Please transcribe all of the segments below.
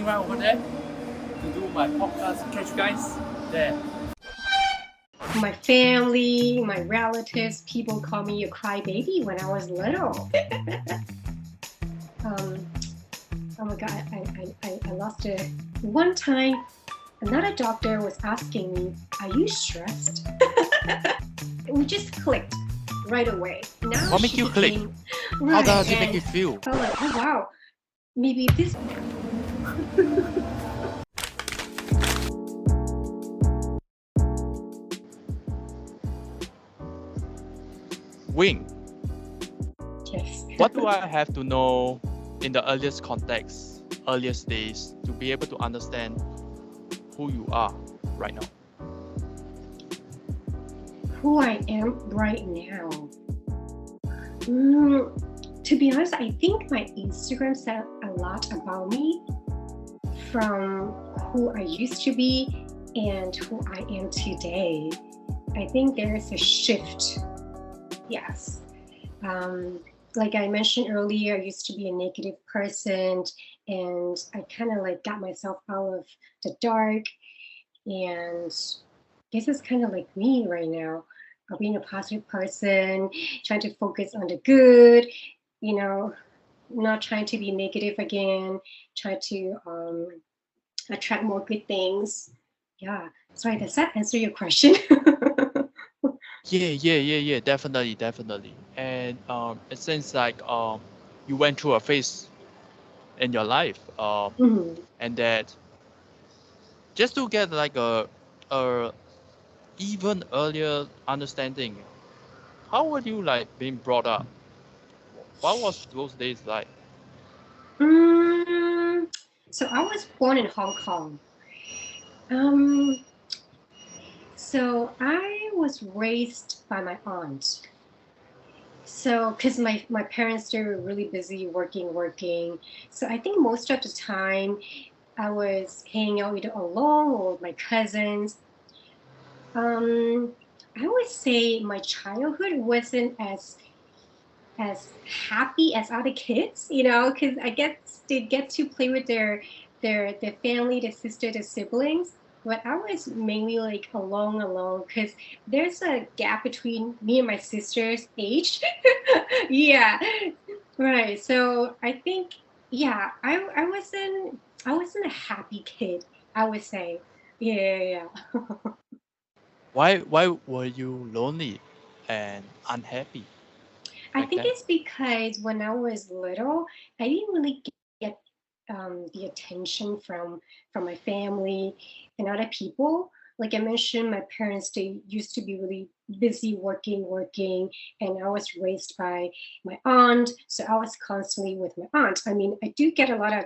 waiting right over there to do my podcast. Catch you guys there. My family, my relatives, people call me a crybaby when I was little. Oh my God, I lost it. One time, another doctor was asking me, "Are you stressed?" We just clicked right away. Now What make you click? Right, How does it make you feel? I was like, oh wow, maybe this. Wing, Yes. what do I have to know in the earliest context, earliest days, to be able to understand who you are right now? Who I am right now? To be honest, I think my Instagram said a lot about me, from who I used to be and who I am today. I think there is a shift. Yes. Like I mentioned earlier, I used to be a negative person, and I kind of like got myself out of the dark. And this is kind of like me right now, being a positive person, trying to focus on the good, you know, not trying to be negative again, try to attract more good things. Yeah. Sorry, does that answer your question? Yeah, definitely. And it seems like you went through a phase in your life, Mhm. and that just to get like a even earlier understanding, how were you like being brought up? What was those days like? Mm, so I was born in Hong Kong. Um, so I was raised by my aunt. So, because my parents, they were really busy working. So I think most of the time I was hanging out either alone or with my cousins. Um, I would say my childhood wasn't as happy as other kids, because I get to play with their family, their sister, their siblings. But I was mainly like alone, because there's a gap between me and my sister's age. Yeah, right. So I think, yeah, I wasn't a happy kid, I would say. Yeah. Why were you lonely and unhappy I back think then? it's because when I was little, I didn't really get the attention from my family and other people. Like I mentioned, my parents, they used to be really busy working, and I was raised by my aunt, so I was constantly with my aunt. I mean, I do get a lot of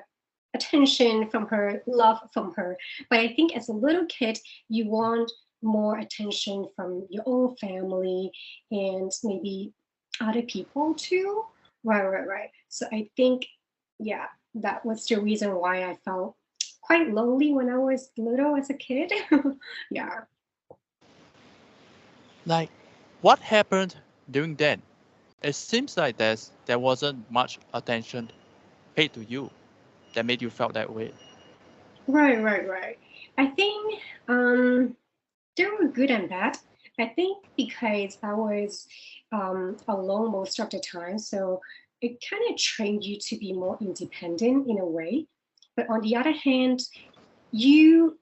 attention from her, love from her, but I think as a little kid, you want more attention from your own family and maybe other people too. Right. So I think, yeah, that was the reason why I felt quite lonely when I was little as a kid. Yeah. Like, what happened during then? It seems like there wasn't much attention paid to you that made you felt that way. Right. I think there were good and bad. I think because I was alone most of the time, so it kind of trained you to be more independent in a way. But on the other hand, you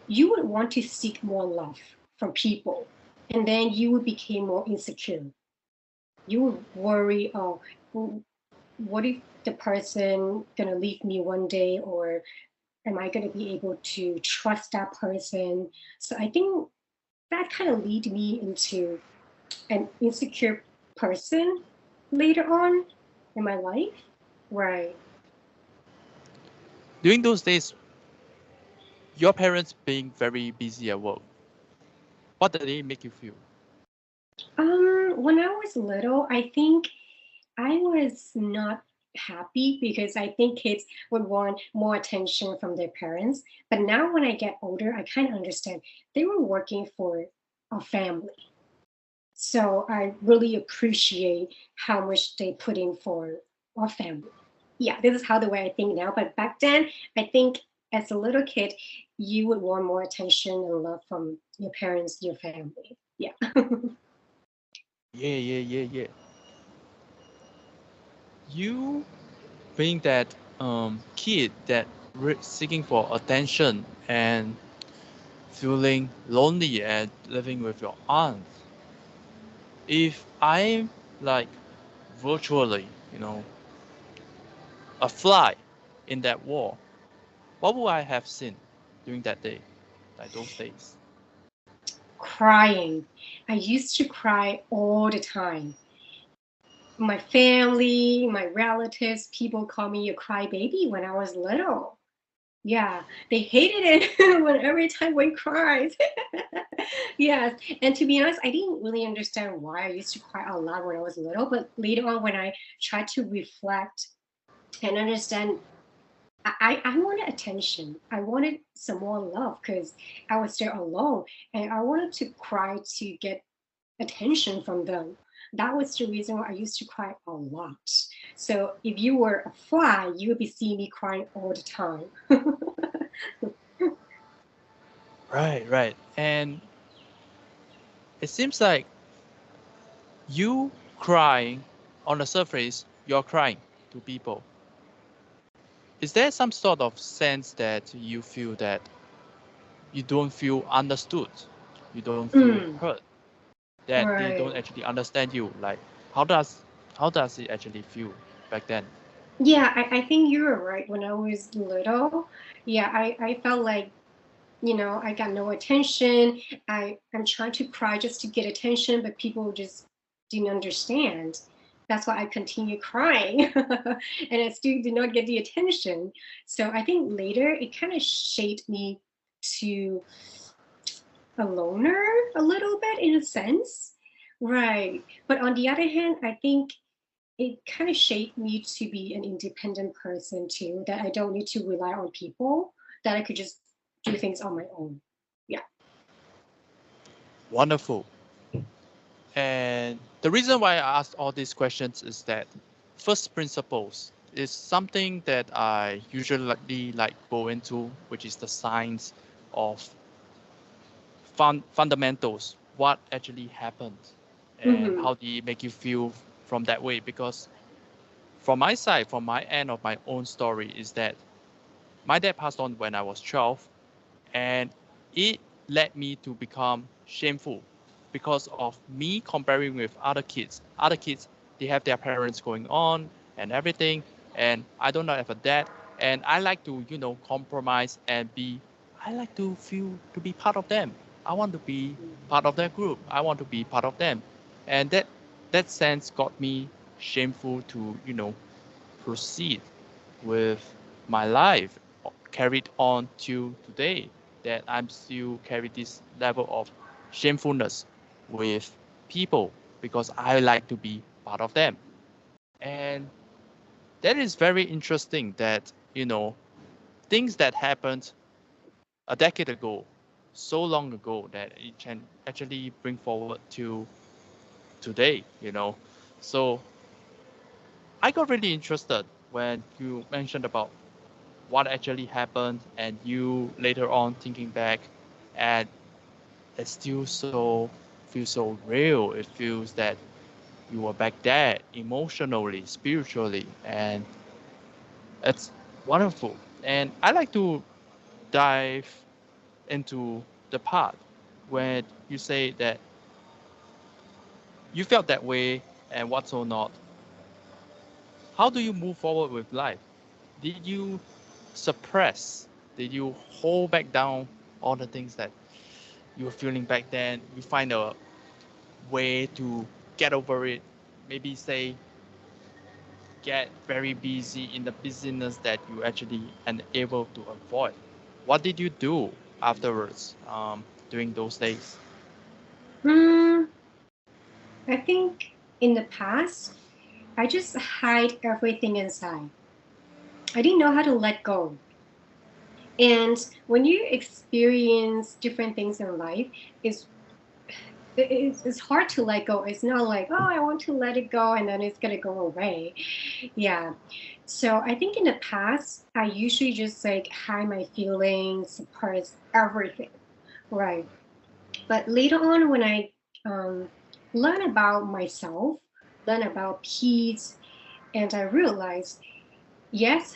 you would want to seek more love from people, and then you would become more insecure. You would worry, oh, what if the person gonna leave me one day, or am I gonna be able to trust that person? So I think that kind of lead me into an insecure person later on in my life. Right. During those days, your parents being very busy at work, what did they make you feel? When I was little, I think I was not happy because I think kids would want more attention from their parents. But now when I get older, I kind of understand they were working for a family. So I really appreciate how much they put in for our family. yeah, this is how the way I think now. But back then, I think as a little kid, you would want more attention and love from your parents, your family. Yeah. Yeah. You being that kid that seeking for attention and feeling lonely and living with your aunt. If I'm like virtually, a fly in that wall, what would I have seen during that day, like those days? Crying. I used to cry all the time. My family, my relatives, people call me a crybaby when I was little. Yeah, they hated it when every time one cries. Yes, and to be honest, I didn't really understand why I used to cry a lot when I was little, but later on when I tried to reflect and understand, I wanted attention. I wanted some more love because I was there alone and I wanted to cry to get attention from them. That was the reason why I used to cry a lot. So if you were a fly, you would be seeing me crying all the time. Right. And it seems like you crying on the surface, you're crying to people. Is there some sort of sense that you feel that you don't feel understood, you don't feel Mm, heard, that they don't right. actually understand you? Like how does how does it actually feel back then? Yeah, I think you were right. When I was little, yeah, I felt like, I got no attention. I'm trying to cry just to get attention, but people just didn't understand. That's why I continue crying and I still did not get the attention. So I think later it kind of shaped me to a loner a little bit in a sense. Right. But on the other hand, I think it kind of shaped me to be an independent person too, that I don't need to rely on people, that I could just do things on my own. Yeah. Wonderful. And the reason why I asked all these questions is that first principles is something that I usually like go into, which is the science of fundamentals, what actually happened and Mm-hmm. how they make you feel from that way. Because from my side, from my end of my own story, is that my dad passed on when I was 12, and it led me to become shameful because of me comparing with other kids. Other kids, they have their parents going on and everything, and I don't have a dad. And I like to, compromise and be. I like to feel to be part of them. I want to be part of their group. I want to be part of them, and that sense got me shameful to, proceed with my life carried on to today, that I'm still carry this level of shamefulness with people because I like to be part of them. And that is very interesting that, things that happened a decade ago, so long ago, that it can actually bring forward to today. So I got really interested when you mentioned about what actually happened and you later on thinking back, and it still so feels so real. It feels that you were back there emotionally, spiritually, and it's wonderful. And I like to dive into the part where you say that you felt that way and what's or not. How do you move forward with life? Did you suppress? Did you hold back down all the things that you were feeling back then? You find a way to get over it. Maybe say get very busy in the busyness that you actually unable to avoid. What did you do afterwards during those days? Mm, I think in the past, I just hide everything inside. I didn't know how to let go. And when you experience different things in life, is it's hard to let go. It's not like, oh, I want to let it go and then it's gonna go away. Yeah. So I think in the past, I usually just like hide my feelings, suppress everything. Right. But later on, when I um, learn about myself, learn about peace, and I realized, yes,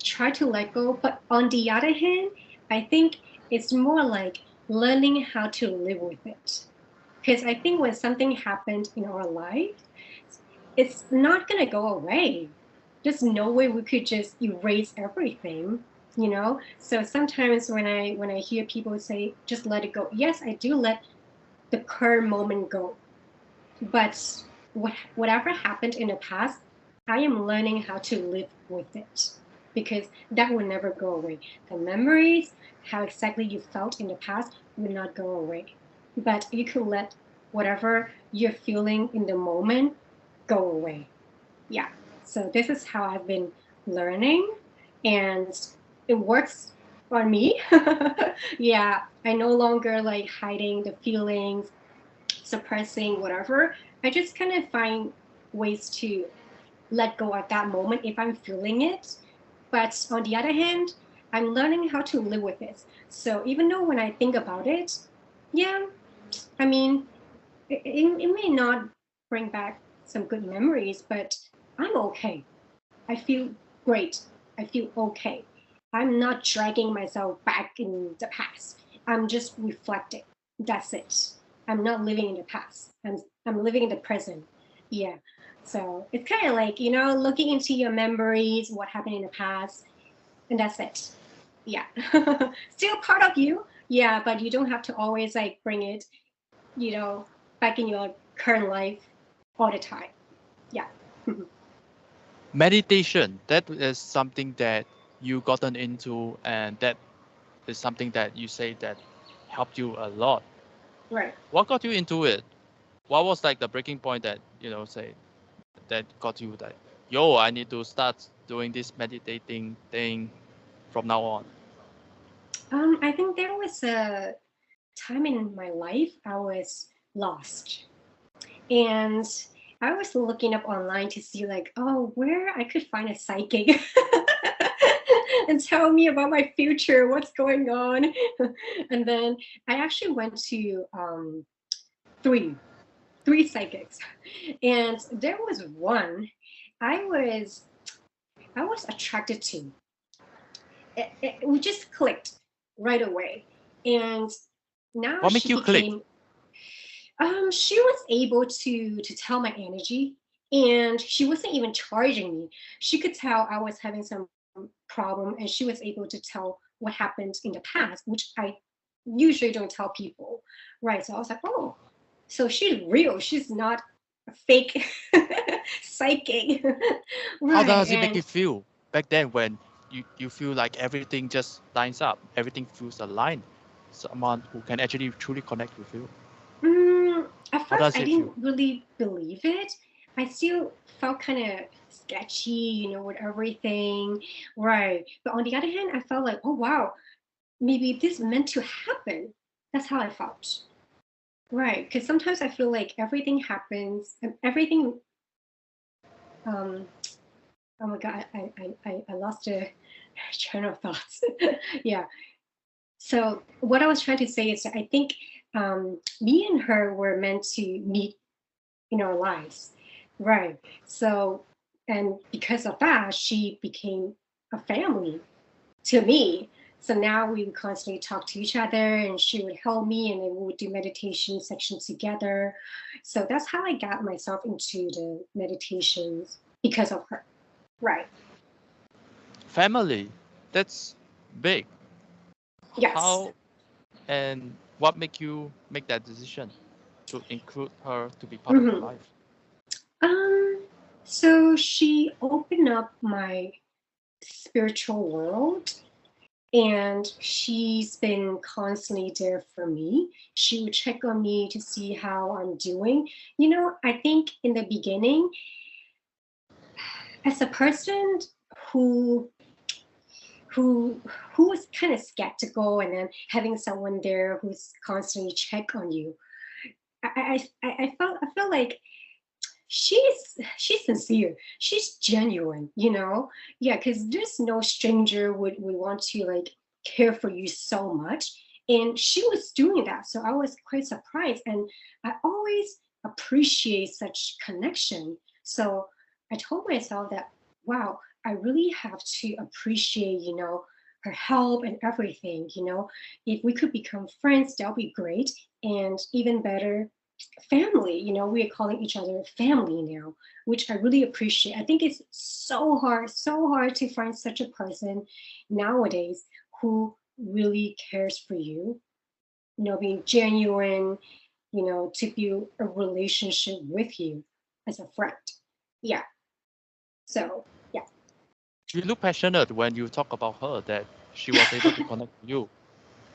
try to let go. But on the other hand, I think it's more like learning how to live with it. Because I think when something happened in our life, it's not going to go away. There's no way we could just erase everything, you know? So sometimes when I hear people say just let it go, yes, I do let the current moment go. But whatever happened in the past, I am learning how to live with it because that will never go away. The memories, how exactly you felt in the past, will not go away. But you can let whatever you're feeling in the moment go away. Yeah. So this is how I've been learning, and it works on me. Yeah. I no longer like hiding the feelings, suppressing whatever. I just kind of find ways to let go at that moment if I'm feeling it. But on the other hand, I'm learning how to live with it. So even though when I think about it, yeah, I mean, it may not bring back some good memories, but I'm okay. I feel great. I feel okay. I'm not dragging myself back in the past. I'm just reflecting. That's it. I'm not living in the past. I'm living in the present. Yeah. So it's kind of like, looking into your memories, what happened in the past, and that's it. Yeah. Still part of you. Yeah, but you don't have to always like bring it, you know, back in your current life all the time. Yeah. Meditation, that is something that you gotten into, and that is something that you say that helped you a lot. Right. What got you into it? What was like the breaking point that, say, that got you that, yo, I need to start doing this meditating thing from now on? I think there was a time in my life I was lost. And I was looking up online to see like, oh, where I could find a psychic and tell me about my future, what's going on. And then I actually went to three, three psychics. And there was one I was I was attracted to. We just clicked right away. And now What make she you click? became she was able to tell my energy, and she wasn't even charging me. She could tell I was having some problem, and she was able to tell what happened in the past, which I usually don't tell people. Right. So I was like, oh, so she's real. She's not a fake psychic. How Right. does it make you And feel back then when you feel like everything just lines up, everything feels aligned? Someone who can actually truly connect with you. At How first, does I it feel? didn't really believe it. I still felt kind of sketchy, with everything. Right. But on the other hand, I felt like, oh, wow, maybe this meant to happen. That's how I felt. Right. Because sometimes I feel like everything happens and everything. Um, oh my God, I lost a train of thoughts. Yeah. So what I was trying to say is that I think me and her were meant to meet in our lives. Right. So, and because of that, she became a family to me. So now we would constantly talk to each other, and she would help me, and then we would do meditation sections together. So that's how I got myself into the meditations because of her. Right. Family, that's big. Yes. How and what make you make that decision to include her to be part of your Hmm. life? So she opened up my spiritual world, and she's been constantly there for me. She would check on me to see how I'm doing. I think in the beginning, as a person who who who was kind of skeptical, and then having someone there who's constantly check on you, I felt like she's sincere, she's genuine, you know. Yeah, because there's no stranger would want to like care for you so much, and she was doing that, so I was quite surprised, and I always appreciate such connection. So I told myself that, wow, I really have to appreciate, you know, her help and everything, you know. If we could become friends, that would be great. And even better, family, you know, we are calling each other family now, which I really appreciate. I think it's so hard to find such a person nowadays who really cares for you know, being genuine, you know, to build a relationship with you as a friend. Yeah. So yeah. You look passionate when you talk about her that she was able to connect with you.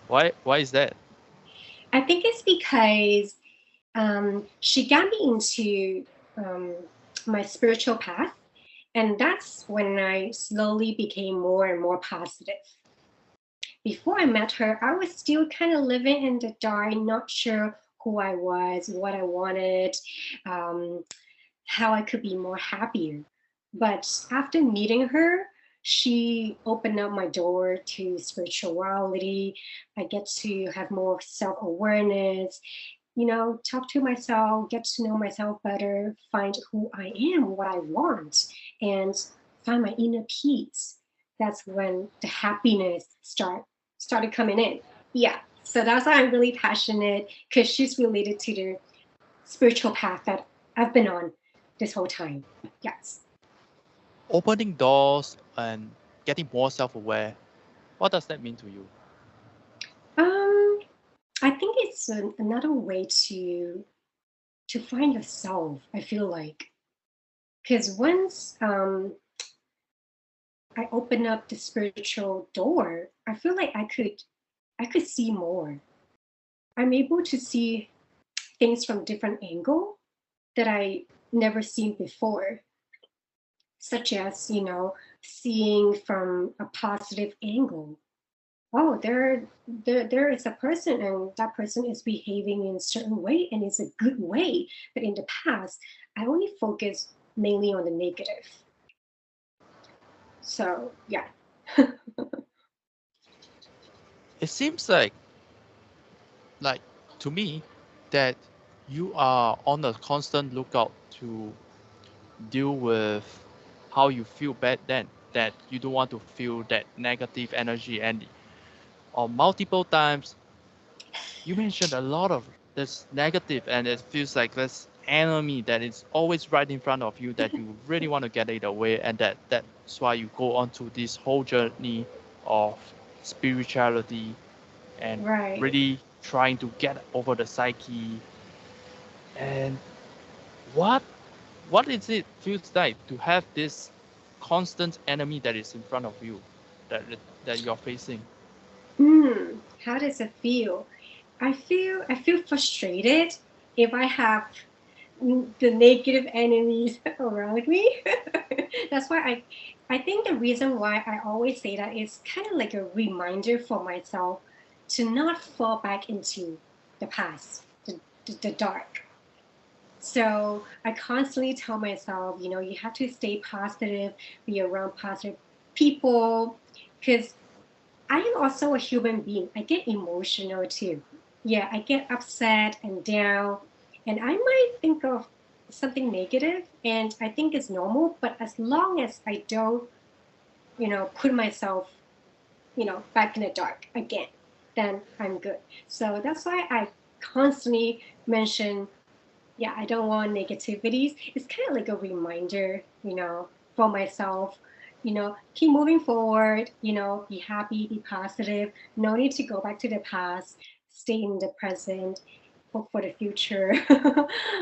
Why is that? I think it's because she got me into my spiritual path. And that's when I slowly became more and more positive. Before I met her, I was still kind of living in the dark, not sure who I was, what I wanted, um, how I could be more happier. But after meeting her, she opened up my door to spirituality. I get to have more self awareness, you know, talk to myself, get to know myself better, find who I am, what I want, and find my inner peace. That's when the happiness started coming in. Yeah. So that's why I'm really passionate, because she's related to the spiritual path that I've been on this whole time. Yes. Opening doors and getting more self-aware. What does that mean to you? Um, I think it's another way to find yourself. I feel like, because once I open up the spiritual door, I feel like I could see more. I'm able to see things from different angle that I never seen before, such as, you know, seeing from a positive angle. Oh, there is a person, and that person is behaving in a certain way, and it's a good way. But in the past, I only focus mainly on the negative. So yeah. It seems like to me that you are on a constant lookout to deal with how you feel bad then that you don't want to feel that negative energy and multiple times you mentioned a lot of this negative and it feels like this enemy that is always right in front of you that you really want to get it away and that's why you go on to this whole journey of spirituality and Right. really trying to get over the psyche and what what is it feels like to have this constant enemy that is in front of you that that you're facing. How does it feel? I feel frustrated if I have the negative enemies around me. That's why I think the reason why I always say that is kind of like a reminder for myself to not fall back into the past, the dark. So I constantly tell myself, you know, you have to stay positive, be around positive people, because I am also a human being. I get emotional too. Yeah, I get upset and down, and I might think of something negative, and I think it's normal. But as long as I don't, you know, put myself, you know, back in the dark again, then I'm good. So that's why I constantly mention, yeah, I don't want negativities. It's kind of like a reminder, you know, for myself, you know, keep moving forward, you know, be happy, be positive. No need to go back to the past, stay in the present, hope for the future.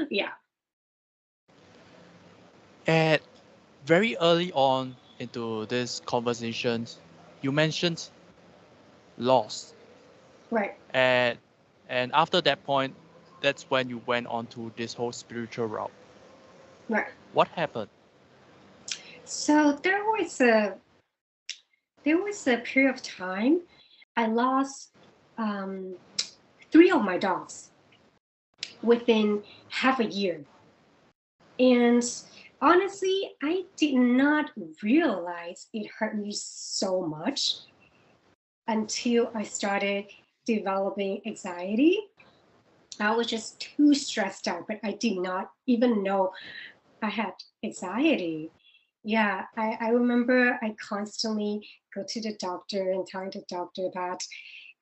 Yeah. And very early on into this conversations you mentioned loss Right. and after that point that's when you went on to this whole spiritual route. Right. What happened? So there was a period of time I lost um, three of my dogs. within half a year. And honestly, I did not realize it hurt me so much until I started developing anxiety. I was just too stressed out, but I did not even know I had anxiety. Yeah, I remember I constantly go to the doctor and tell the doctor that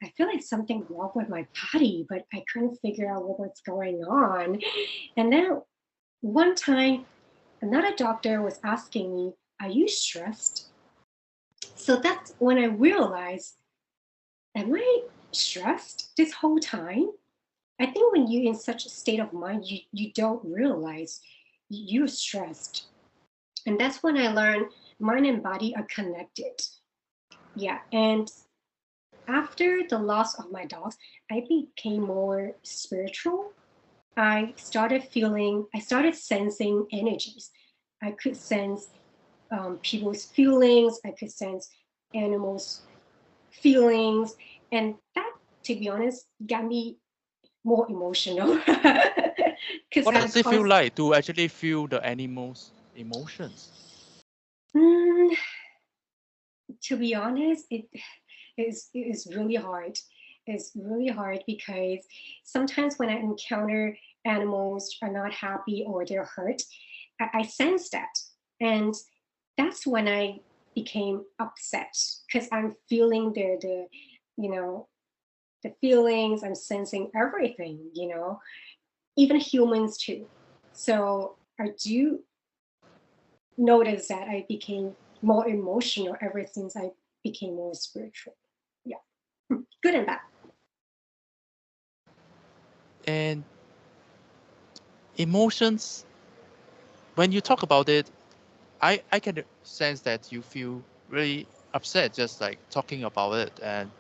I feel like something wrong with my body, but I couldn't figure out what was going on. And then one time, another doctor was asking me, "Are you stressed?" So that's when I realized, am I stressed this whole time? I think when you're in such a state of mind, you don't realize you're stressed. And that's when I learned mind and body are connected. Yeah. And after the loss of my dogs, I became more spiritual. I started sensing energies. I could sense people's feelings, I could sense animals' feelings. And that, to be honest, got me more emotional. Because What I'm does it feel constantly, like to actually feel the animals' emotions? to be honest, it is really hard. It's really hard because sometimes when I encounter animals are not happy or they're hurt, I sense that. And that's when I became upset because I'm feeling the you know the feelings. I'm sensing everything, even humans too. So I do notice that I became more emotional ever since I became more spiritual. Yeah. Good and bad. And emotions, when you talk about it, I can sense that you feel really upset just like talking about it. And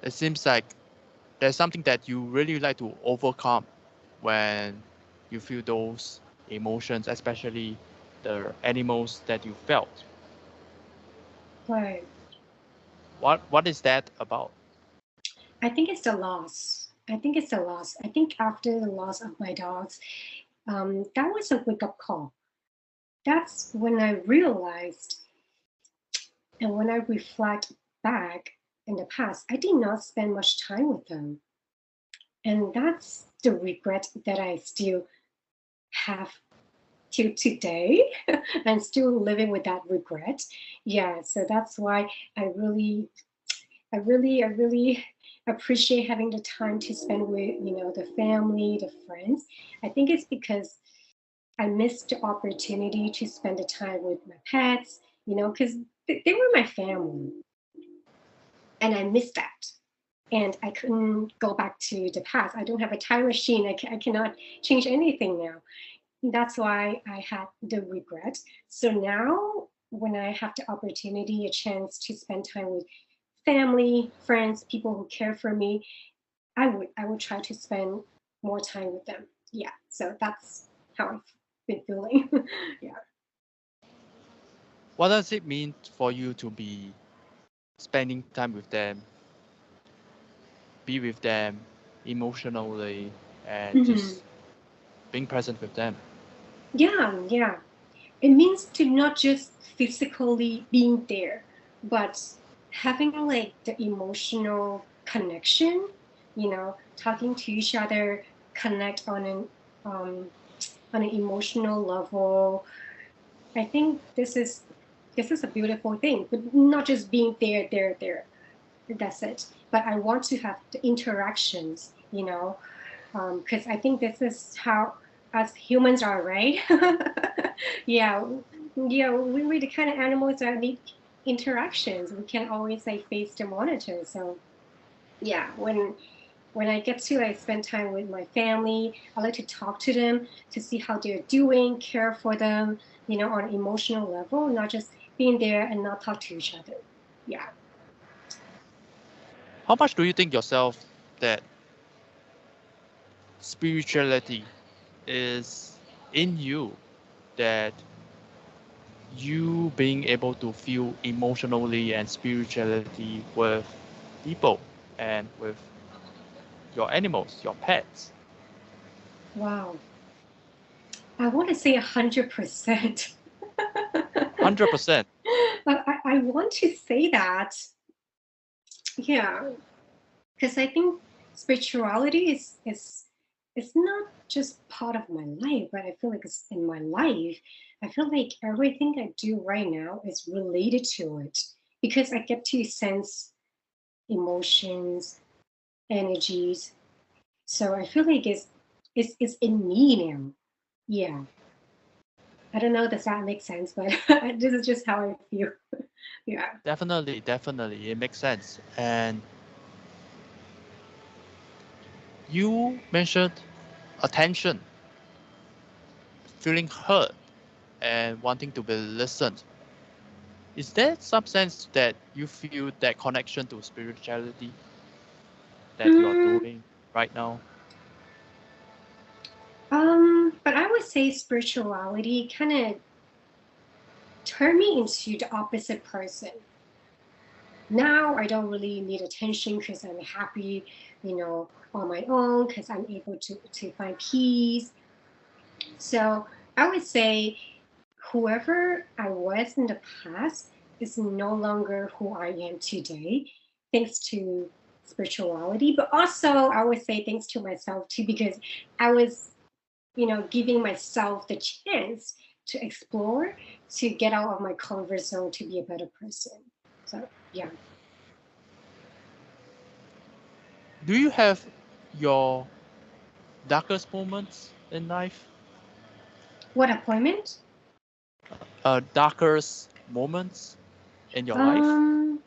it seems like there's something that you really like to overcome when you feel those emotions, especially the animals that you felt. Right. What is that about? I think it's the loss. I think it's the loss. I think after the loss of my dogs, that was a wake up call. That's when I realized, and when I reflect back in the past, I did not spend much time with them. And that's the regret that I still have till today. I'm still living with that regret. Yeah, so that's why I really, I really appreciate having the time to spend with, the family, the friends. I think it's because I missed the opportunity to spend the time with my pets, because they were my family, and I missed that. And I couldn't go back to the past. I don't have a time machine. I cannot change anything now. That's why I had the regret. So now, when I have the opportunity, a chance to spend time with family, friends, people who care for me, I would try to spend more time with them. Yeah. So that's how I've been feeling. Yeah. What does it mean for you to be spending time with them, be with them emotionally, and Mhm. just being present with them? Yeah. Yeah. It means to not just physically being there, but having like the emotional connection, talking to each other, connect um, on an emotional level. I think this is a beautiful thing, but not just being there. That's it. But I want to have the interactions, because I think this is how us humans are, right? Yeah, yeah, we're the kind of animals that need interactions. We can't always like face the monitor. So yeah, when I get to like spend time with my family, I like to talk to them to see how they're doing, care for them, on an emotional level, not just being there and not talk to each other. Yeah. How much do you think yourself that spirituality is in you, that you being able to feel emotionally and spirituality with people and with your animals, your pets? Wow. I want to say 100%. 100%. I want to say that, yeah, because I think spirituality is it's not just part of my life, but I feel like it's in my life. I feel like everything I do right now is related to it because I get to sense emotions, energies. So I feel like it's in me now. Yeah. I don't know, does that make sense? But this is just how I feel. Yeah. Definitely, definitely. It makes sense. And you mentioned attention, feeling heard, and wanting to be listened. Is there some sense that you feel that connection to spirituality that you are Mm, doing right now? but I would say spirituality kind of turned me into the opposite person. Now I don't really need attention because I'm happy, on my own because I'm able to find peace. So I would say whoever I was in the past is no longer who I am today, thanks to spirituality. But also, I would say thanks to myself too, because I was, giving myself the chance to explore, to get out of my comfort zone, to be a better person. So, yeah. Do you have your darkest moments in life? What appointment? Darkest moments in your life? Um,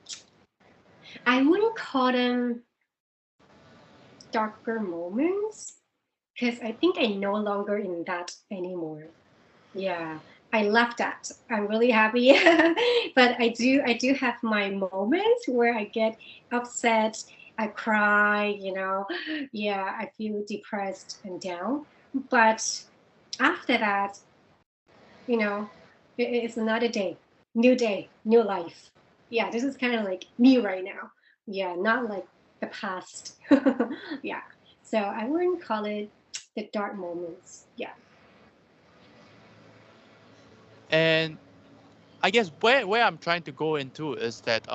I wouldn't call them darker moments because I think I'm no longer in that anymore. Yeah, I love that. I'm really happy. But I do have my moments where I get upset, I cry, Yeah, I feel depressed and down. But after that, you know, it's another day, new life. Yeah, this is kind of like me right now. Yeah, not like the past. Yeah. So I wouldn't call it the dark moments. Yeah. And I guess where I'm trying to go into is that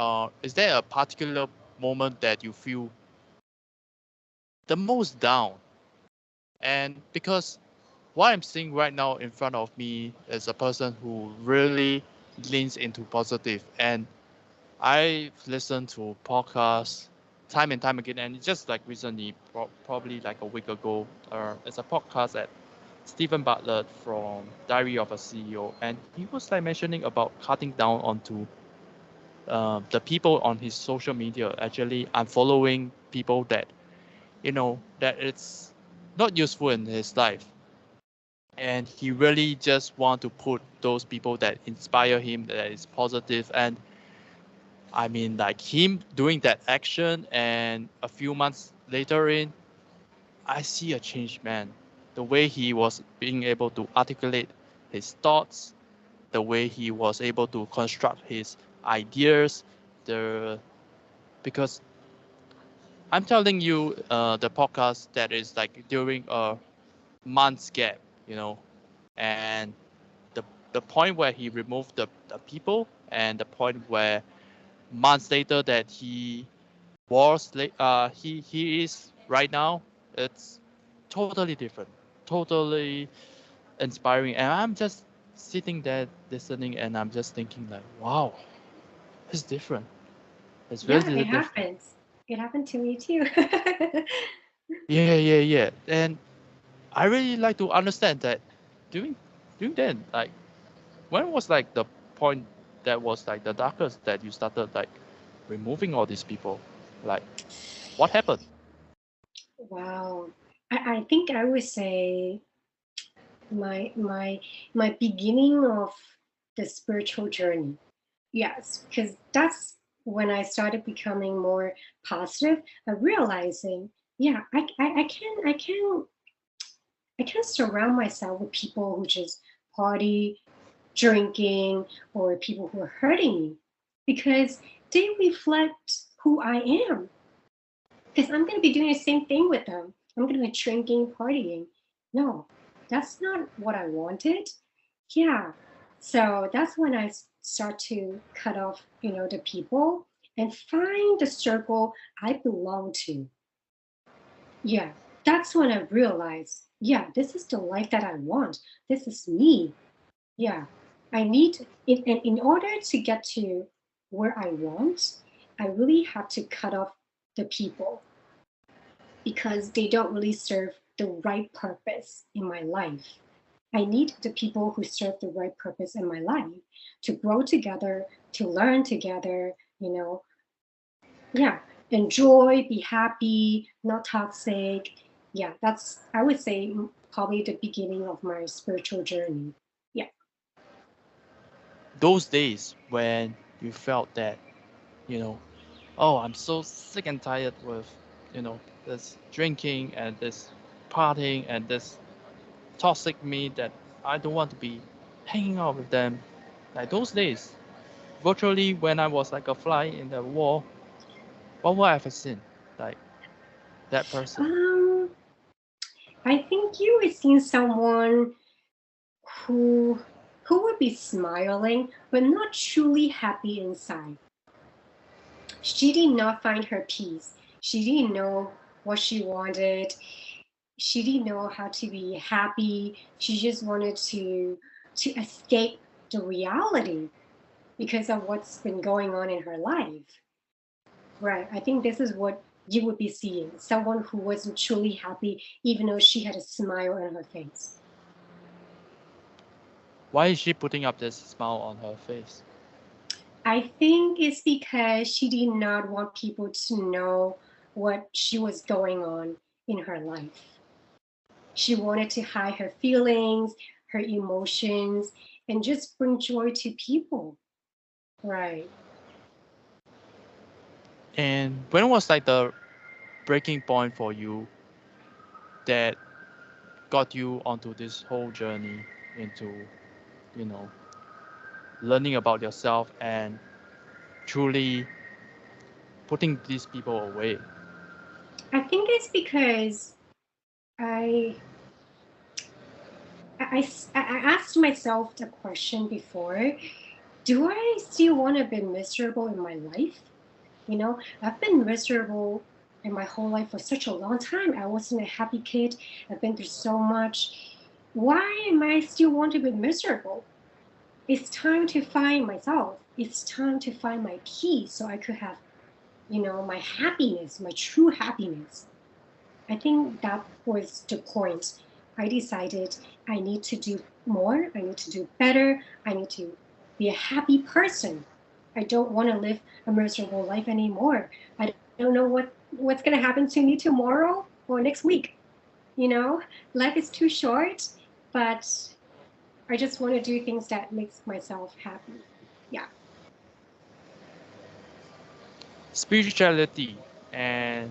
is there a particular moment that you feel the most down? And because what I'm seeing right now in front of me is a person who really leans into positive. And I've listened to podcasts time and time again, and just like recently, probably like a week ago, it's a podcast that Stephen Bartlett from Diary of a CEO, and he was like mentioning about cutting down onto the people on his social media. Actually, unfollowing people that that it's not useful in his life, and he really just want to put those people that inspire him, that is positive. And I mean, like him doing that action, and a few months later in, I see a change, man. The way he was being able to articulate his thoughts, the way he was able to construct his ideas, the because I'm telling you, the podcast that is like during a month's gap, and the the point where he removed the people, and the point where months later that he is right now, it's totally different, totally inspiring. And I'm just sitting there listening, and I'm just thinking like, wow, it's different. It's Yeah, really it different. happens. It happened to me too. Yeah, yeah, yeah. And I really like to understand that during during then, like when was like the point that was like the darkest that you started like removing all these people? Like what happened? Wow. I think I would say my beginning of the spiritual journey. Yes, because that's when I started becoming more positive and realizing, yeah, I can surround myself with people who just party, drinking, or people who are hurting me because they reflect who I am. Because I'm going to be doing the same thing with them. I'm going to be drinking, partying. no, that's not what I wanted. Yeah. So that's when I start to cut off, the people and find the circle I belong to. Yeah. That's when I realized, yeah, this is the life that I want. This is me. Yeah. I need it. And in order to get to where I want, I really have to cut off the people because they don't really serve the right purpose in my life. I need the people who serve the right purpose in my life to grow together, to learn together, yeah, enjoy, be happy, not toxic. Yeah, that's, I would say, probably the beginning of my spiritual journey. Yeah. Those days when you felt that, you know, oh, I'm so sick and tired with, this drinking and this partying and this toxic me that I don't want to be hanging out with them. Like those days, virtually when I was like a fly in the wall, what would I have seen? Like that person. Um, I think you would see someone who who would be smiling but not truly happy inside. She did not find her peace. She didn't know what she wanted. She didn't know how to be happy. She just wanted to escape the reality because of what's been going on in her life. Right. I think this is what you would be seeing. Someone who wasn't truly happy even though she had a smile on her face. Why is she putting up this smile on her face? I think it's because she did not want people to know what she was going on in her life. She wanted to hide her feelings, her emotions, and just bring joy to people. Right. And when was like the breaking point for you that got you onto this whole journey into, you know, learning about yourself and truly putting these people away? I think it's because I I asked myself the question before, do I still want to be miserable in my life? I've been miserable in my whole life for such a long time. I wasn't a happy kid. I've been through so much. Why am I still want to be miserable? It's time to find myself. It's time to find my peace so I could have, my happiness, my true happiness. I think that was the point. I decided I need to do more, I need to do better, I need to be a happy person. I don't want to live a miserable life anymore. I don't know what's going to happen to me tomorrow or next week. You know, life is too short, but I just want to do things that makes myself happy. Yeah. Spirituality, and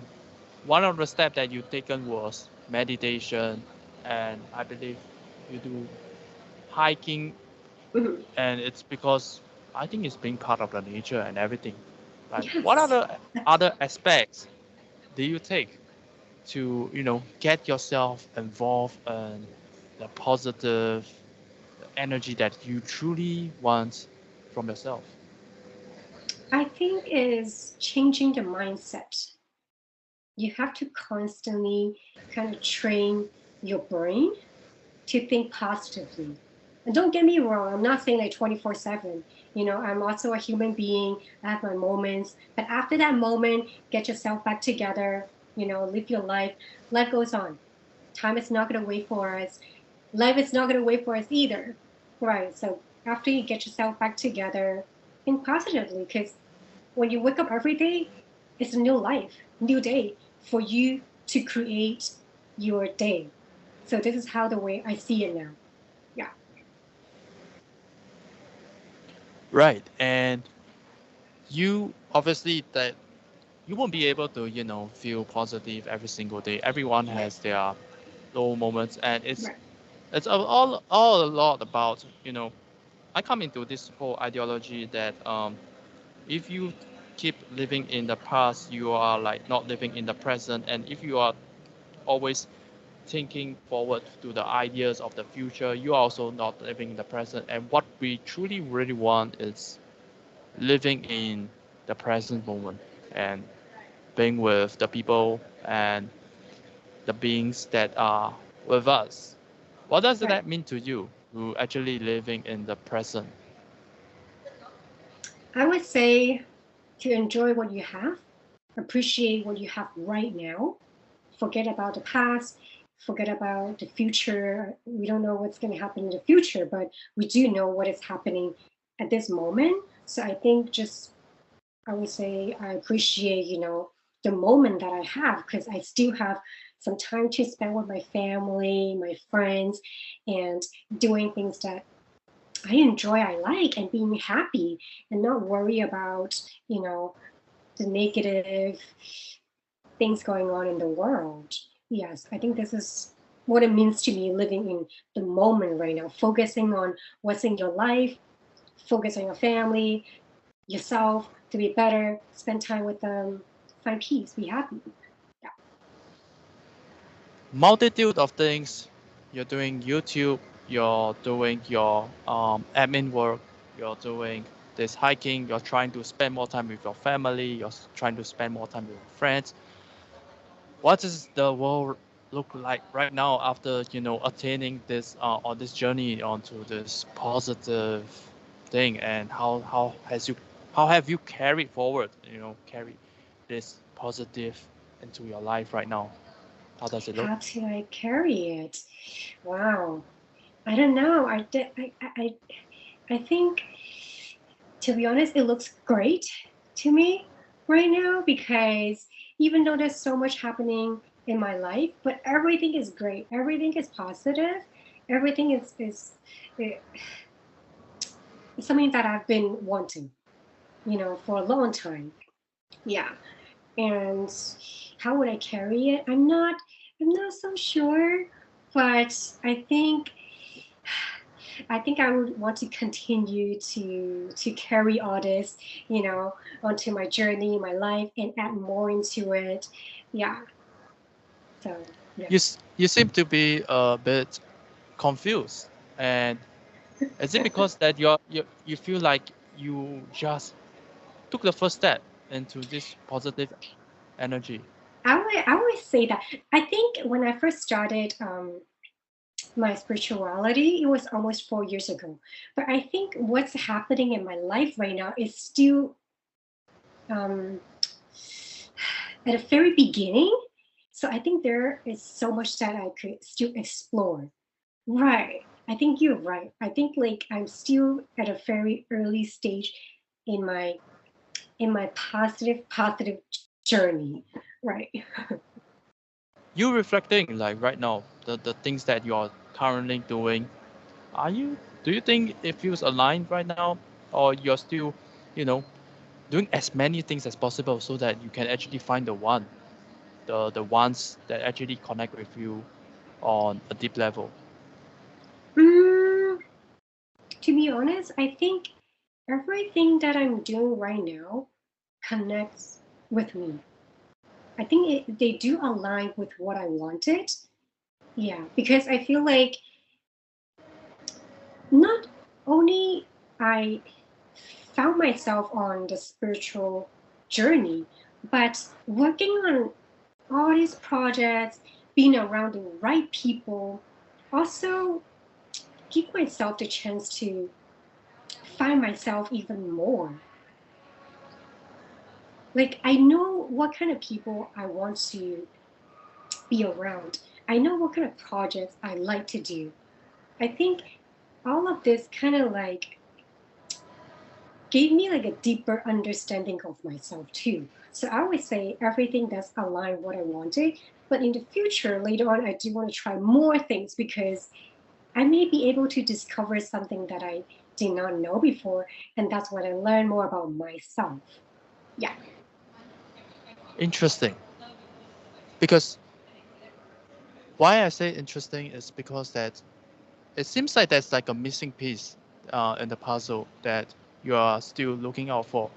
one of the steps that you've taken was meditation, and I believe you do hiking, Mhm. and it's because I think it's being part of the nature and everything. Like, what Yes. other aspects do you take to get yourself involved in the positive energy that you truly want from yourself? I think is changing the mindset. You have to constantly kind of train your brain to think positively. And don't get me wrong, I'm not saying like 24/7. I'm also a human being. I have my moments. But after that moment, get yourself back together, live your life. Life goes on. Time is not going to wait for us. Life is not going to wait for us either. Right. So after you get yourself back together, think positively because when you wake up every day, it's a new life, new day for you to create your day. So this is how the way I see it now. Yeah. Right, and you obviously that you won't be able to feel positive every single day. Everyone Right. has their low moments, and it's Right. it's all a lot about I come into this whole ideology that if you keep living in the past, you are like not living in the present, and if you are always thinking forward to the ideas of the future. You're also not living in the present. And what we truly really want is living in the present moment and being with the people and the beings that are with us. What does Right. that mean to you, to actually living in the present? I would say to enjoy what you have, appreciate what you have right now, forget about the past, forget about the future. We don't know what's going to happen in the future, but we do know what is happening at this moment. So I think just I would say I appreciate, the moment that I have because I still have some time to spend with my family, my friends, and doing things that I enjoy, I like, and being happy and not worry about, the negative things going on in the world. Yes, I think this is what it means to me living in the moment right now, focusing on what's in your life, focus on your family, yourself to be better, spend time with them, find peace, be happy. Yeah. Multitude of things. You're doing YouTube, you're doing your admin work, you're doing this hiking, you're trying to spend more time with your family, you're trying to spend more time with your friends. What does the world look like right now after attaining this on this journey onto this positive thing, and how have you carried forward, carry this positive into your life right now? How does it look? How do I carry it? Wow. I don't know. I think, to be honest, it looks great to me right now because even though there's so much happening in my life, but everything is great. Everything is positive. Everything is eh, something that I've been wanting, for a long time. Yeah. And how would I carry it? I'm not so sure, but I think I would want to continue to carry all this, onto my journey, my life, and add more into it. Yeah. So yeah. You seem to be a bit confused, and is it because that you feel like you just took the first step into this positive energy? I always say that. I think when I first started my spirituality, it was almost 4 years ago. But I think what's happening in my life right now is still um, at the very beginning. So I think there is so much that I could still explore. Right. I think you're right. I think like I'm still at a very early stage in my positive journey. Right. You reflecting like right now the things that you are currently doing, are you do you think it feels aligned right now, or you're still you know doing as many things as possible so that you can actually find the ones that actually connect with you on a deep level? Mm, to be honest, I think everything that I'm doing right now connects with me. I think they do align with what I wanted. Yeah, because I feel like not only I found myself on the spiritual journey, but working on all these projects, being around the right people, also give myself the chance to find myself even more. Like I know what kind of people I want to be around. I know what kind of projects I like to do. I think all of this kind of like gave me like a deeper understanding of myself too. So I always say everything that's aligned what I wanted. But in the future, later on, I do want to try more things because I may be able to discover something that I did not know before. And that's when I learn more about myself. Yeah. Interesting, because why I say interesting is because that it seems like there's like a missing piece in the puzzle that you are still looking out for.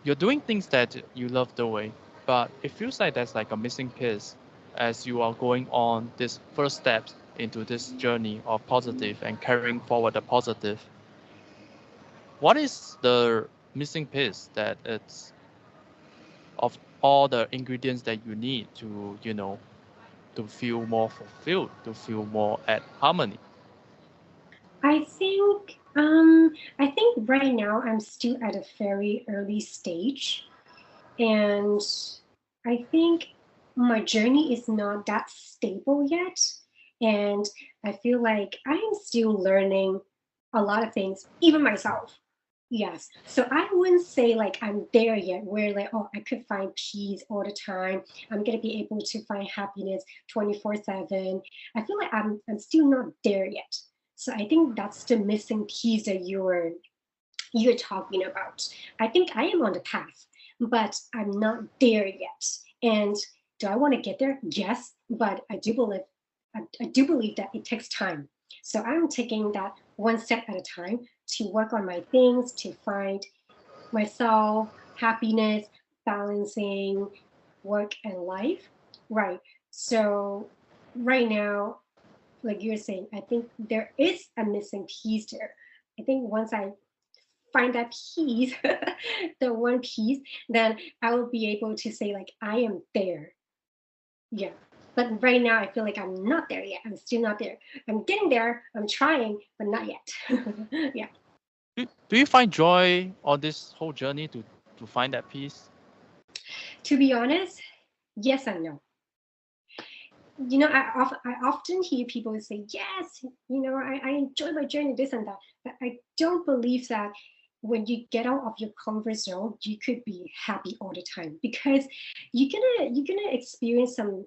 You're doing things that you love doing, but it feels like there's like a missing piece. as you are going on this first steps into this journey of positive and carrying forward the positive, what is the missing piece that it's of all the ingredients that you need to, to feel more fulfilled, to feel more at harmony? I think right now I'm still at a very early stage, and I think my journey is not that stable yet, and I feel like I'm still learning a lot of things, even myself. Yes. So I wouldn't say like I'm there yet where like, oh, I could find peace all the time. I'm gonna be able to find happiness 24/7. I feel like I'm still not there yet. So I think that's the missing piece that you're talking about. I think I am on the path, but I'm not there yet. And do I want to get there? Yes, but I do believe that it takes time. So I'm taking that one step at a time to work on my things, to find myself, happiness, balancing work and life. Right. So right now, like you're saying, I think there is a missing piece there. I think once I find that piece, the one piece, then I will be able to say like I am there. Yeah. But right now I feel like I'm not there yet. I'm still not there. I'm getting there. I'm trying, but not yet. Yeah. Do you find joy on this whole journey to find that peace? To be honest, yes and no. I often hear people say, yes, I enjoy my journey, this and that. But I don't believe that when you get out of your comfort zone, you could be happy all the time because you're gonna experience some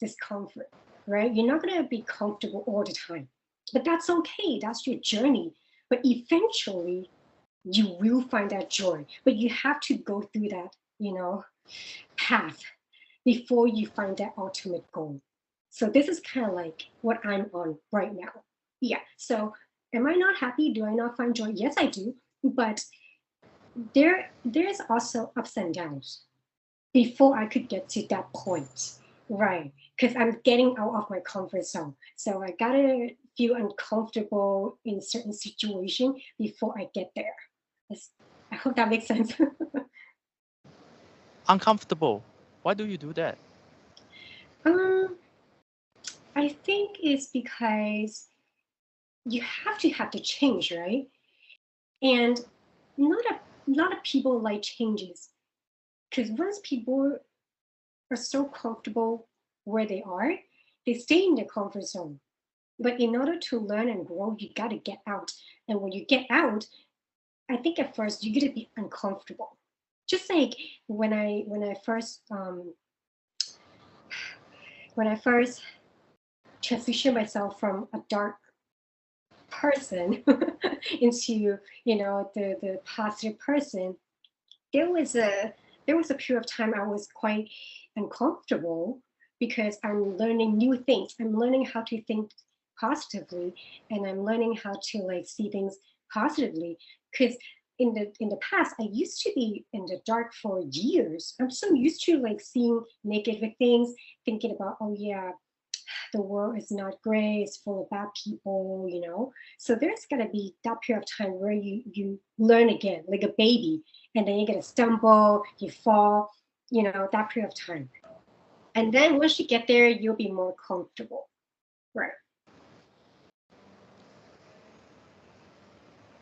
discomfort, right? You're not gonna be comfortable all the time. But that's okay. That's your journey. But eventually you will find that joy. But you have to go through that, path before you find that ultimate goal. So this is kind of like what I'm on right now. Yeah. So am I not happy? Do I not find joy? Yes, I do. But there's also ups and downs before I could get to that point. Right. Because I'm getting out of my comfort zone. So I gotta feel uncomfortable in certain situation before I get there. I hope that makes sense. Uncomfortable. Why do you do that? um, I think it's because you have to have the change, right? And not a people like changes because once people are so comfortable where they stay in their comfort zone. But in order to learn and grow, you got to get out. And when you get out, I think at first you're gonna be uncomfortable. Just like when I first transitioned myself from a dark person into the positive person, there was a period of time I was quite uncomfortable because I'm learning new things. I'm learning how to think positively, and I'm learning how to like see things positively. Because in the past, I used to be in the dark for years. I'm so used to like seeing negative things, thinking about, oh yeah, the world is not great, it's full of bad people. So there's gonna be that period of time where you learn again, like a baby, and then you're gonna stumble, you fall, that period of time. And then once you get there, you'll be more comfortable. Right.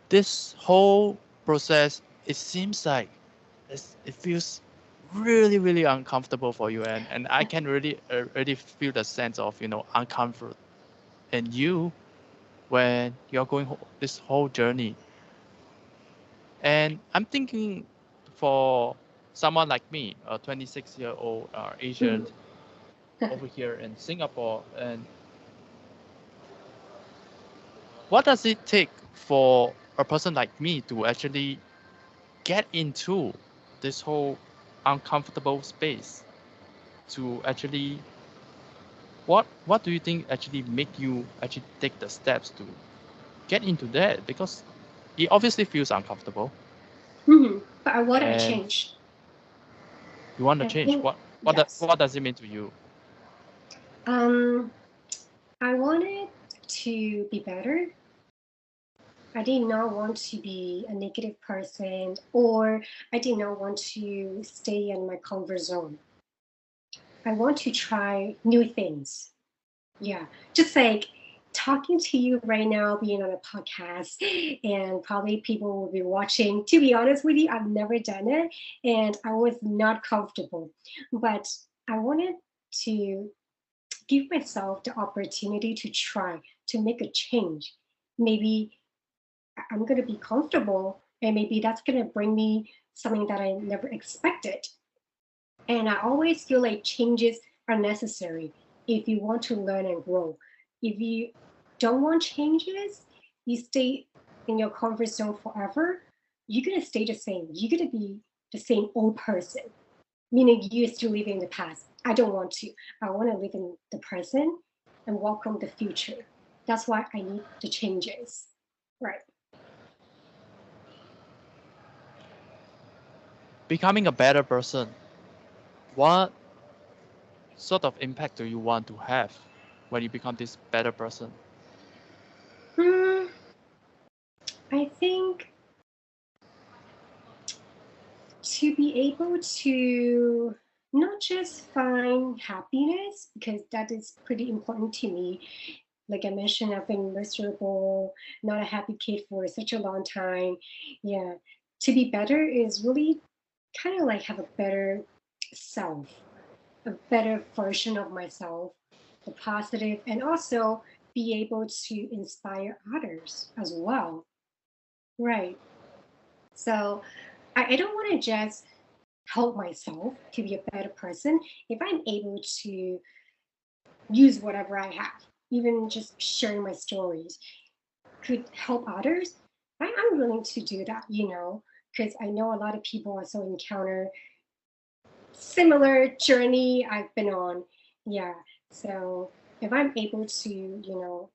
This whole process, it seems like it feels really, really uncomfortable for you, and I can really feel the sense of uncomfort in you when you're going this whole journey. And I'm thinking for someone like me, a 26-year-old Asian over here in Singapore, and what does it take for a person like me to actually get into this whole uncomfortable space to actually what do you think actually make you actually take the steps to get into that, because it obviously feels uncomfortable But I want to and change. you want to I change. think what yes. what does it mean to you? Um, I wanted to be better. I did not want to be a negative person, or I did not want to stay in my comfort zone. I want to try new things. Yeah, just like talking to you right now, being on a podcast, and probably people will be watching. To be honest with you, I've never done it, and I was not comfortable. But I wanted to give myself the opportunity to try to make a change. Maybe I'm going to be comfortable, and maybe that's going to bring me something that I never expected. And I always feel like changes are necessary if you want to learn and grow. If you don't want changes, you stay in your comfort zone forever, you're going to stay the same. You're going to be the same old person, meaning you're still living in the past. I don't want to. I want to live in the present and welcome the future. That's why I need the changes. Right. Becoming a better person, what sort of impact do you want to have when you become this better person? Hmm, I think to be able to not just find happiness, because that is pretty important to me. Like I mentioned, I've been miserable, not a happy kid for such a long time. Yeah. To be better is really kind of like have a better self, a better version of myself, the positive, and also be able to inspire others as well. Right. So I don't want to just help myself to be a better person. If I'm able to use whatever I have, even just sharing my stories, could help others, I'm willing to do that, because I know a lot of people also encounter similar journey I've been on. Yeah. So if I'm able to,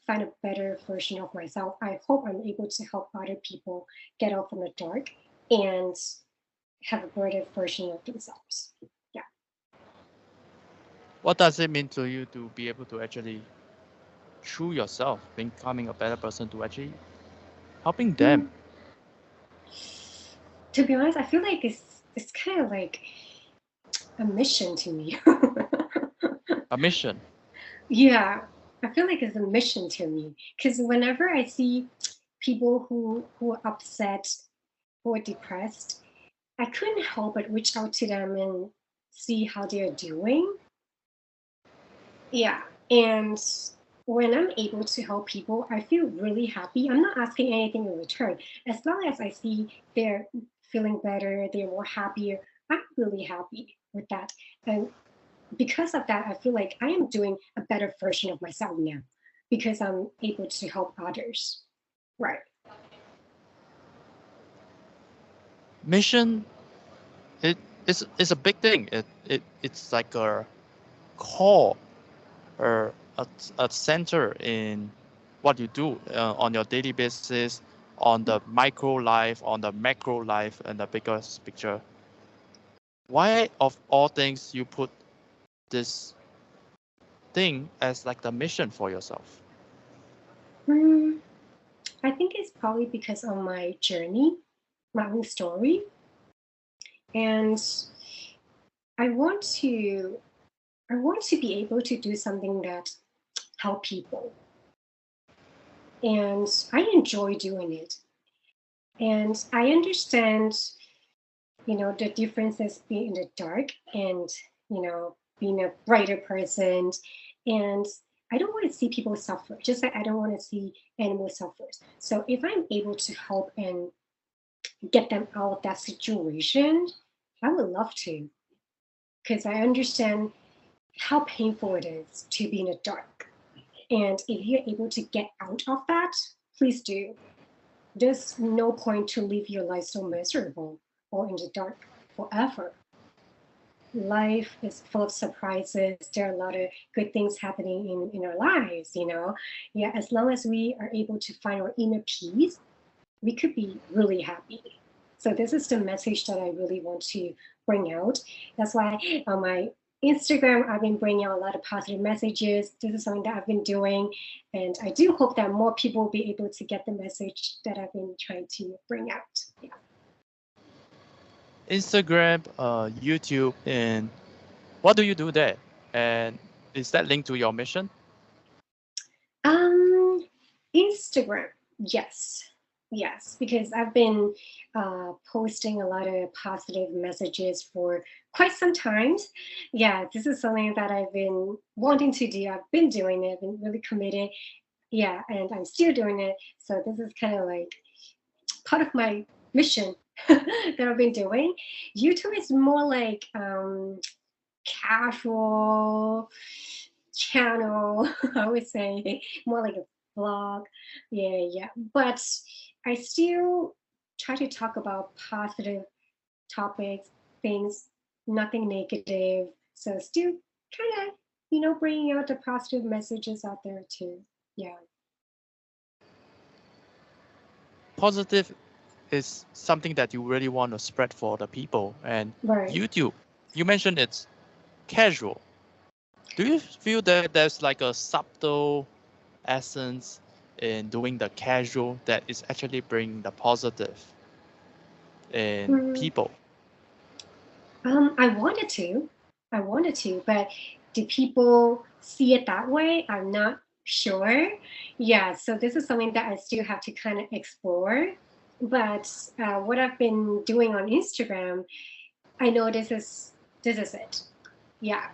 find a better version of myself, I hope I'm able to help other people get out from the dark and have a better version of themselves. Yeah. What does it mean to you to be able to actually, through yourself, becoming a better person to actually helping them? Hmm. To be honest, I feel like it's kind of like a mission to me. A mission. Yeah, I feel like it's a mission to me because whenever I see people who are upset, who are depressed, I couldn't help but reach out to them and see how they're doing. Yeah, and when I'm able to help people, I feel really happy. I'm not asking anything in return. As long as I see they're feeling better, they're more happier, I'm really happy with that. And because of that, I feel like I am doing a better version of myself now because I'm able to help others. Right. Mission, it's a big thing. It's like a core or a center in what you do on your daily basis, on the micro life, on the macro life, and the bigger picture. Why, of all things, you put this thing as like the mission for yourself? Mm, I think it's probably because of my journey, my own story, and I want to I want to be able to do something that help people, and I enjoy doing it. And I understand, the differences being in the dark and, being a brighter person. And I don't want to see people suffer, just like I don't want to see animals suffer. So if I'm able to help and get them out of that situation, I would love to, because I understand how painful it is to be in the dark. And if you're able to get out of that, please do. There's no point to live your life so miserable or in the dark forever. Life is full of surprises. There are a lot of good things happening in our lives. Yeah, as long as we are able to find our inner peace, we could be really happy. So this is the message that I really want to bring out. That's why on my Instagram, I've been bringing out a lot of positive messages. This is something that I've been doing, and I do hope that more people will be able to get the message that I've been trying to bring out. Yeah. Instagram, YouTube, and what do you do there? And is that linked to your mission? Instagram, yes, yes, because I've been posting a lot of positive messages for quite some time. Yeah, this is something that I've been wanting to do. I've been doing it, been really committed. Yeah, and I'm still doing it. So this is kind of like part of my mission that I've been doing. YouTube is more like casual channel, I would say, more like a vlog. Yeah, yeah. But I still try to talk about positive topics, things, nothing negative. So still kind of, bringing out the positive messages out there too. Yeah. Positive is something that you really want to spread for the people. And Right. YouTube, you mentioned it's casual. Do you feel that there's like a subtle essence in doing the casual that is actually bringing the positive in Mm, people? I wanted to, but do people see it that way? I'm not sure. Yeah, so this is something that I still have to kind of explore. But what I've been doing on Instagram, I know this is it. Yeah,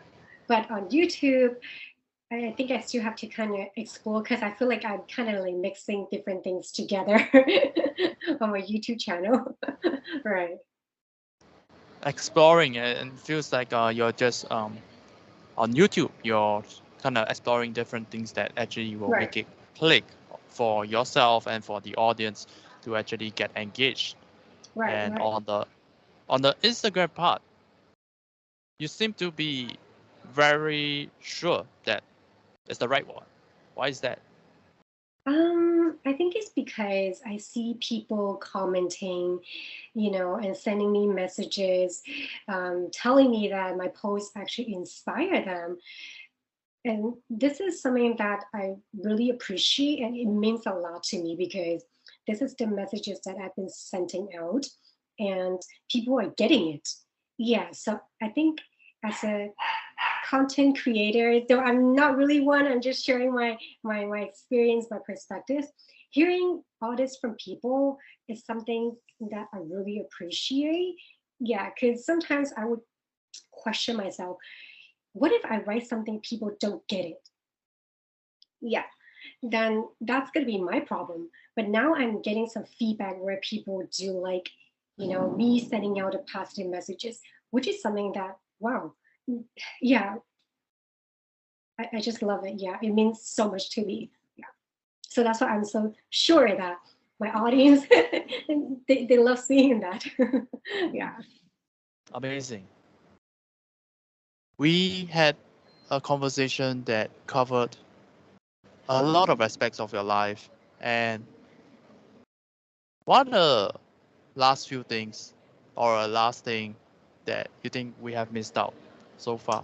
but on YouTube, I think I still have to kind of explore because I feel like I'm kind of like mixing different things together on my YouTube channel. Right. Exploring it and feels like you're just on YouTube, you're kind of exploring different things that actually will Right. make it click for yourself and for the audience to actually get engaged. Right. And Right. on the Instagram part, you seem to be very sure that it's the right one. Why is that? I think it's because I see people commenting, and sending me messages, telling me that my posts actually inspire them. And this is something that I really appreciate, and it means a lot to me because this is the messages that I've been sending out, and people are getting it. Yeah, so I think as a content creator, though I'm not really one, I'm just sharing my experience, my perspectives. Hearing all this from people is something that I really appreciate. Yeah, because sometimes I would question myself, what if I write something people don't get it? Yeah, then that's going to be my problem. But now I'm getting some feedback where people do like, me sending out the positive messages, which is something that, wow, yeah, I just love it. Yeah, it means so much to me. Yeah. So that's why I'm so sure that my audience, they love seeing that. Yeah. Amazing. We had a conversation that covered a lot of aspects of your life. And what are the last few things or a last thing that you think we have missed out so far?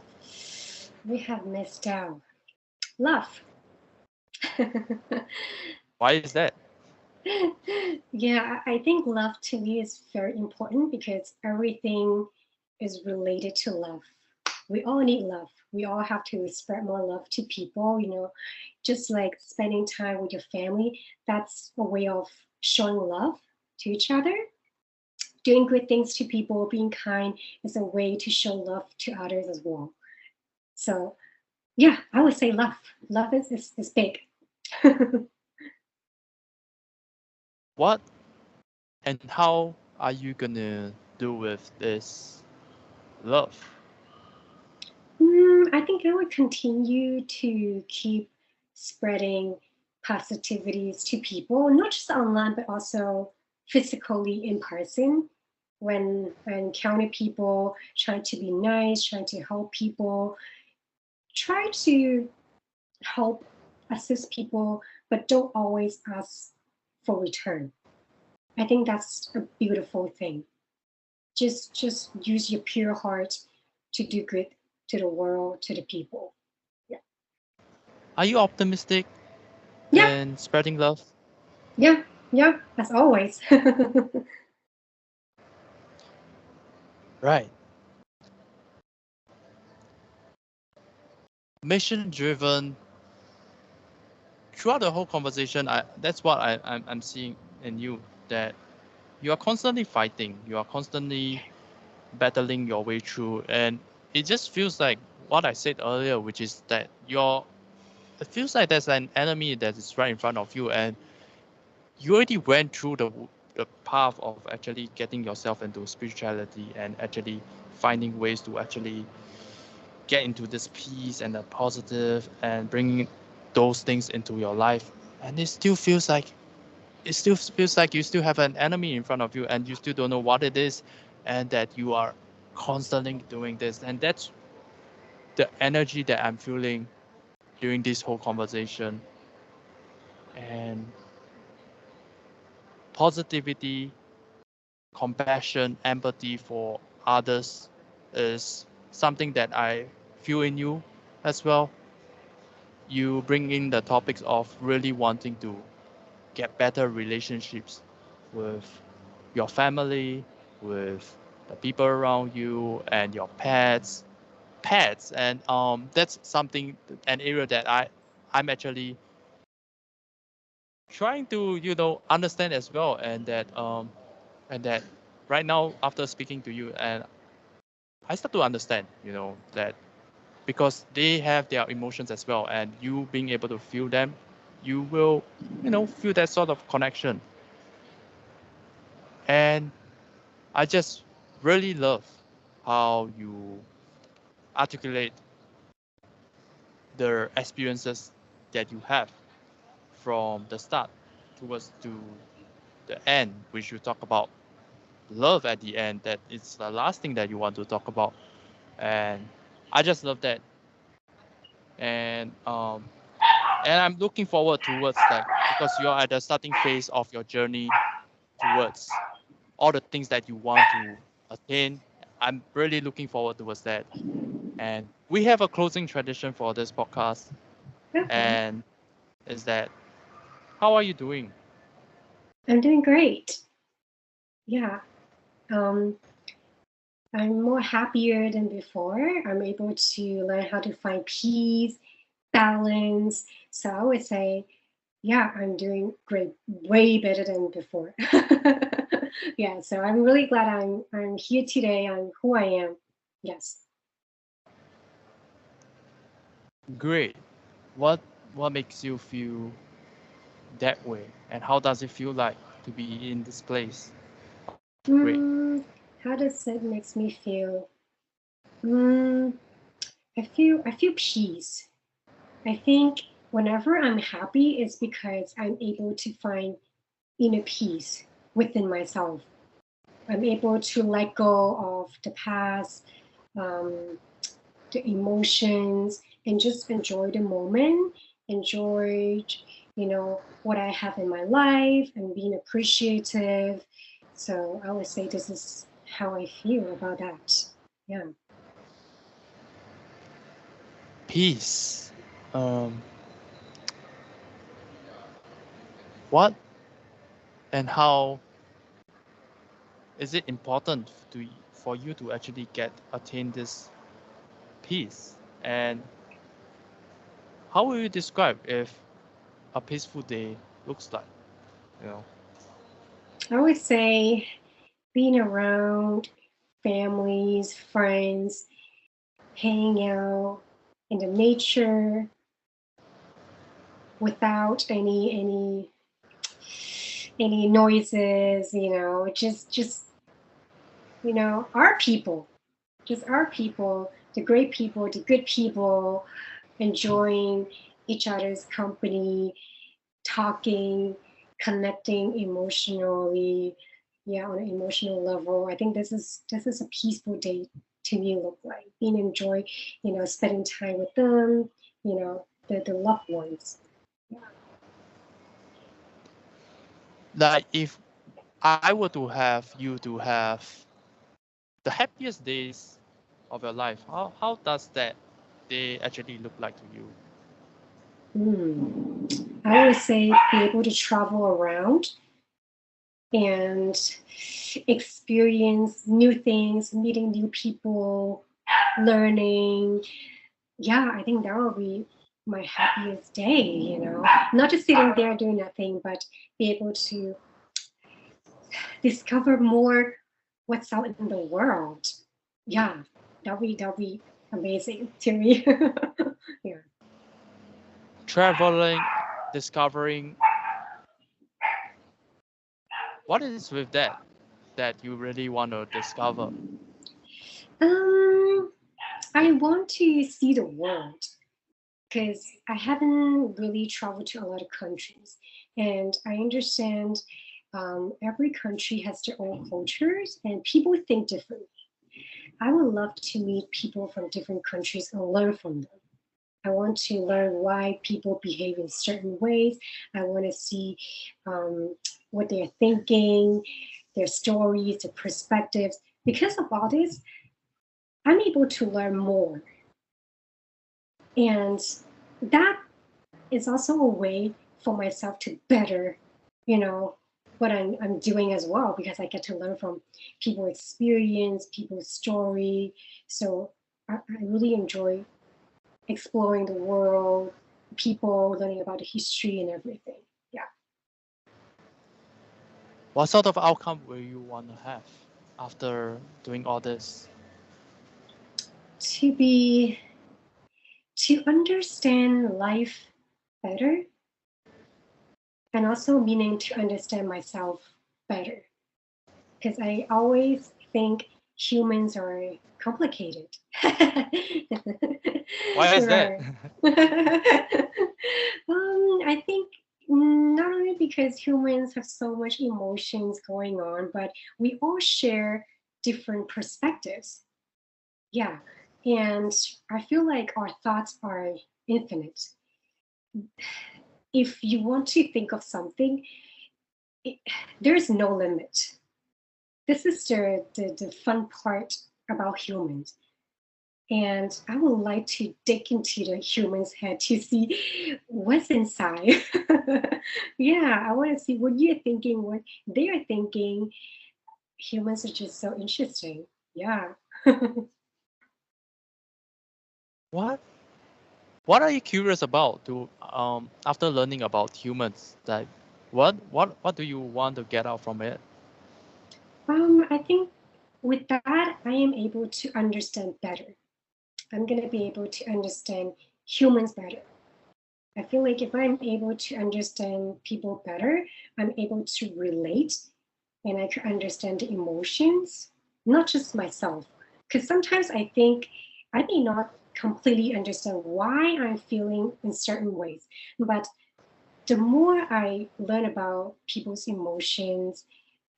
We have missed out. Love. Why is that? Yeah, I think love to me is very important because everything is related to love. We all need love. We all have to spread more love to people, just like spending time with your family. That's a way of showing love to each other. Doing good things to people, being kind is a way to show love to others as well. So, yeah, I would say love. Love is big. What and how are you gonna do with this love? I think I would continue to keep spreading positivities to people, not just online, but also physically in person. When I encounter people, trying to be nice, trying to help people, try to help, assist people, but don't always ask for return. I think that's a beautiful thing. Just use your pure heart to do good to the world, to the people. Are you optimistic Yeah, in spreading love? yeah, yeah, as always. Right. Mission driven. Throughout the whole conversation, that's what I'm seeing in you, that you are constantly fighting, you are constantly battling your way through, and it just feels like what I said earlier, which is that it feels like there's an enemy that is right in front of you, and you already went through the path of actually getting yourself into spirituality and actually finding ways to actually get into this peace and the positive and bringing those things into your life, and it still feels like you still have an enemy in front of you and you still don't know what it is, and that you are constantly doing this, and that's the energy that I'm feeling during this whole conversation. And positivity, compassion, empathy for others is something that I feel in you as well. You bring in the topics of really wanting to get better relationships with your family, with the people around you, and your pets, and that's something, an area that I'm actually trying to understand as well, and that right now after speaking to you, and I start to understand, that because they have their emotions as well, and you being able to feel them, you will feel that sort of connection. And I just really love how you articulate the experiences that you have from the start towards to the end, which you talk about love at the end, that it's the last thing that you want to talk about. And I just love that. And I'm looking forward towards, like, because you're at the starting phase of your journey towards all the things that you want to attain. I'm really looking forward towards that. And we have a closing tradition for this podcast, Okay, and is that, how are you doing? I'm doing great. Yeah, um, I'm more happier than before. I'm able to learn how to find peace, balance. So I would say, yeah, I'm doing great, way better than before. Yeah, so I'm really glad I'm here today. I'm who I am. Yes. Great. What what makes you feel that way, and how does it feel like to be in this place of great? How does it makes me feel? Mm, I feel peace. I think whenever I'm happy, it's because I'm able to find inner peace within myself. I'm able to let go of the past, um, the emotions, and just enjoy the moment, enjoy, what I have in my life and being appreciative. So I would say this is how I feel about that. Yeah. Peace. Um, what and how is it important for you to actually attain this peace? And how will you describe if a peaceful day looks like? You know, I would say being around families, friends, hanging out in the nature without any noises, just our people, just our people, the great people, the good people, enjoying each other's company, talking, connecting emotionally, yeah, on an emotional level. I think this is a peaceful day to me look like. Being enjoy, spending time with them, the loved ones. Yeah. like if I were to have you to have the happiest days of your life, how does that they actually look like to you? I would say be able to travel around and experience new things, meeting new people, learning. Yeah, I think that will be my happiest day, you know. Not just sitting there doing nothing, but be able to discover more what's out in the world. Yeah, that'll be amazing to me. Yeah. Traveling, discovering. What is with that you really want to discover? I want to see the world because I haven't really traveled to a lot of countries, and I understand every country has their own cultures and people think differently. I would love to meet people from different countries and learn from them. I want to learn why people behave in certain ways. I want to see what they're thinking, their stories, their perspectives. Because of all this, I'm able to learn more. And that is also a way for myself to better, you know, what I'm doing as well, because I get to learn from people's experience, people's story. So I really enjoy exploring the world, people, learning about the history and everything. Yeah. What sort of outcome will you want to have after doing all this? To understand life better, and also meaning to understand myself better. Because I always think humans are complicated. Why is that? I think not only because humans have so much emotions going on, but we all share different perspectives. Yeah. And I feel like our thoughts are infinite. If you want to think of something, there's no limit. This is the fun part about humans. And I would like to dig into the human's head to see what's inside. Yeah, I want to see what you're thinking, what they're thinking. Humans are just so interesting. Yeah. What are you curious about to after learning about humans? Like what do you want to get out from it? I think with that, I am able to understand better. I'm going to be able to understand humans better. I feel like if I'm able to understand people better, I'm able to relate and I can understand the emotions, not just myself. Because sometimes I think I may not completely understand why I'm feeling in certain ways, but the more I learn about people's emotions,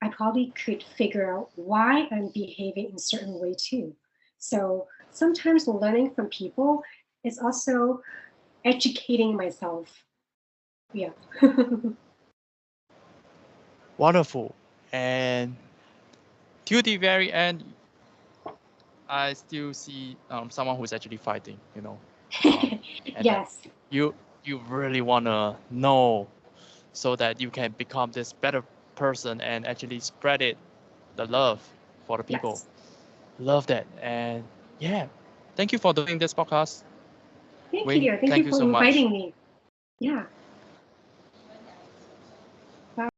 I probably could figure out why I'm behaving in a certain way too. So sometimes learning from people is also educating myself. Yeah. Wonderful. And till the very end, I still see someone who's actually fighting, and that Yes. you really wanna know so that you can become this better person and actually spread it, the love for the people. Yes. Love that. And yeah, thank you for doing this podcast. Thank Wayne, you. Thank thank you you for so much. inviting me. Yeah.